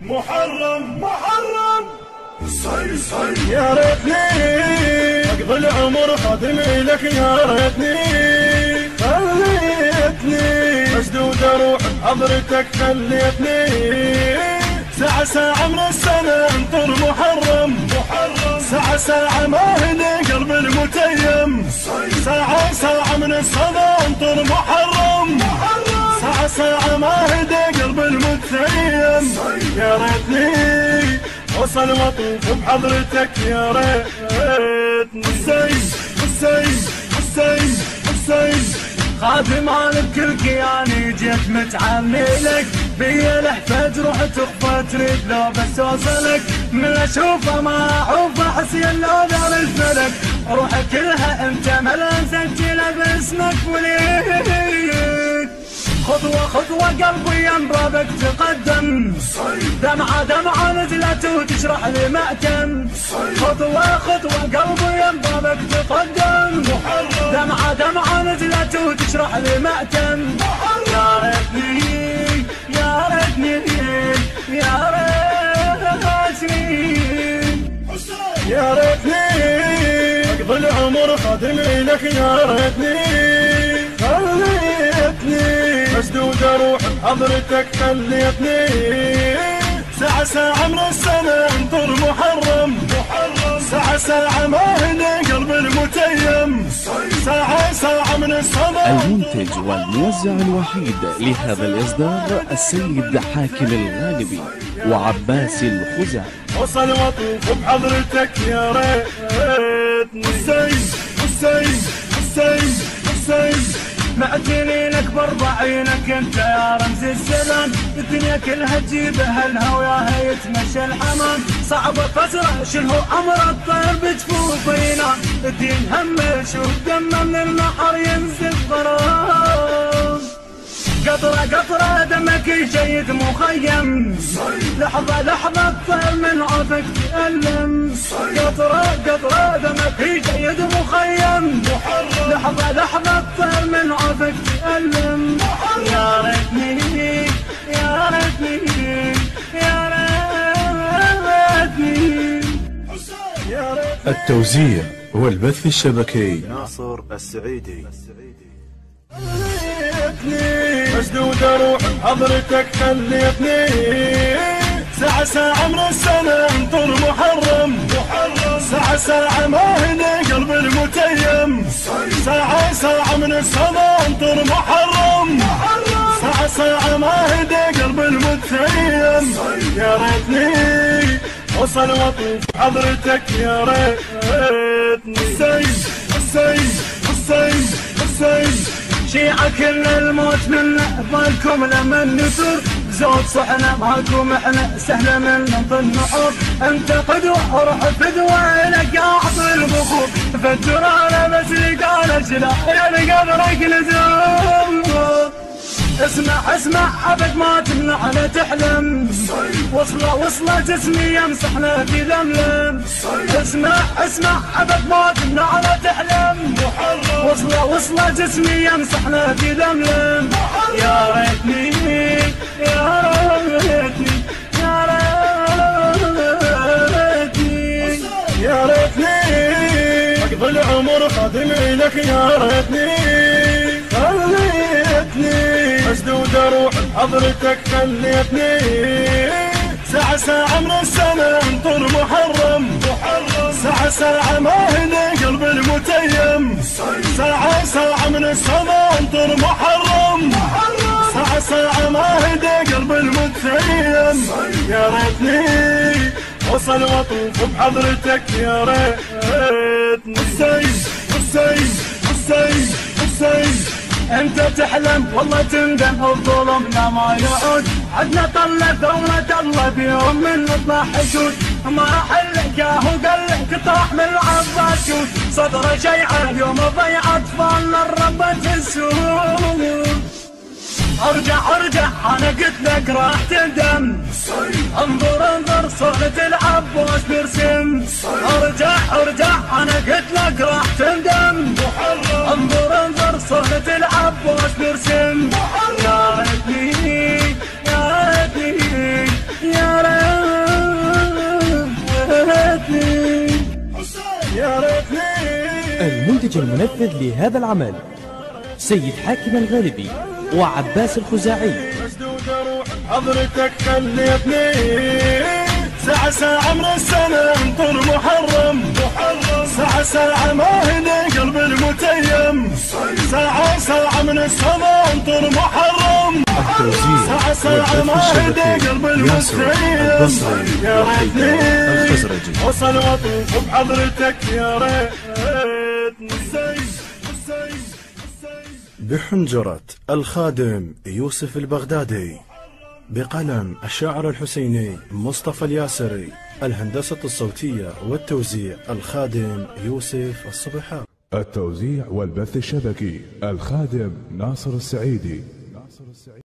محرم صي يا ريتني اقضي العمر خادم لك، يا ريتني خليتني مسدود اروح بحضرتك، خليتني ساعة من السنة انطر محرم ساعة ما هدي قلب المتيم، ساعة من السنة انطر محرم ساعة ما هدي قلب المتيم، يا ريتني وصل وطوف بحضرتك، يا ريتني حسين خادم على بكل كياني، جيت متعني لك بيا لحفة روح تخفى تريد لو بس اوصلك، من اشوفه ما احوفه حسين لو دار الفلك، روحي كلها انت ملا مسجله باسمك وليك، خطوة قلبي ينبضك تقدم، دمعة نزلت وتشرح لي مأتم، خطوة قلبي ينبضك تقدم، دمعة نزلت وتشرح لي مأتم، يا ريتني يا ريتني يا ريتني يا ريتني اقضي العمر خادم لك، يا ريتني خليتني مسدود اروح بحضرتك، خليتني ساعة من السنة انطر محرم ساعة ما هدي قلب المتيم، ساعة من السنة. المنتج والموزع الوحيد لهذا الإصدار السيد حاكم الغالبي وعباس الخزاعي. وصل وطوف بحضرتك، يا ريتني حسين معتني لك باربعينك، انت يا رمز السلام، الدنيا كلها تجيبها الهوى يتمشى الحمام، صعبة فترة شنو امر الطير بجفوفينا، الدين هم شوف دمه من النحر ينزل غرام، قطرة دمك جيد مخيم، لحظة الطير من عافك تألم، قطرة دمك جيد مخيم، لحظة الطير من عافك تألم، يا ريتني يا ريتني يا ريتني. التوزيع والبث الشبكي ناصر السعيدي. مسدود اروح بحضرتك، خليتني ساعة من السنة انطر محرم ساعة ما هدي قلب المتيم، ساعة من السنة انطر محرم ساعة ما هدي قلب المتيم، يا ريتني وصل وطوف بحضرتك، يا ريتني حسين شيعة كل الموت منا بالكم لما نثور، زود صحنا معاكم احنا سهلة من ننطي النحور، انت قدوة روح فدوة لك اعطي البخور، فالترانة بس لك على شلا يا قبرك لزوم، اسمع ابد ما تمنعنا تحلم، وصلة جسمي يمسحنا في لملم، اسمع ابد ما تمنعنا تحلم، وصلة جسمي يمسحنا في لملم، يا ريتني يا ريتني يا ريتني يا ريتني اقضي العمر خادم لك، يا ريتني خليتني مسدود اروح بحضرتك، خليتني ساعة من السنة انطر محرم ساعة ما هدي قلب المتيم، ساعة من السنة انطر محرم ساعة ما هدي قلب المتيم، يا ريتني وصل وطوف بحضرتك، يا ريتني حسين انت تحلم والله تندم، وظلمنا ما يعود، عدنا طلة دولة الله بيوم من نطلع حشود، ما حلك ياهو قلك طاح من العباسود، صدره شيعة يوم ضيع اطفالنا الربة السود، ارجع انا قلت لك راح تندم، انظر صورة العباس برسم، ارجع انا قلت لك راح تندم، انظر صورة العباس برسم، يا ريتني يا ريتني يا ريتني المنتج المنفذ لهذا العمل سيد حاكم الغالبي وعباس الخزاعي. حضرتك خليتني ساعة من السنة انطر محرم، ساعة ما هدي قلب المتيم، ساعة من السنة انطر محرم، ساعة ما هدي قلب المتيم. يا ريتني وصل واطوف بحضرتك يا ريت. بحنجرة الخادم يوسف البغدادي، بقلم الشاعر الحسيني مصطفى الياسري، الهندسة الصوتية والتوزيع الخادم يوسف الصبحاوي، التوزيع والبث الشبكي الخادم ناصر السعيدي.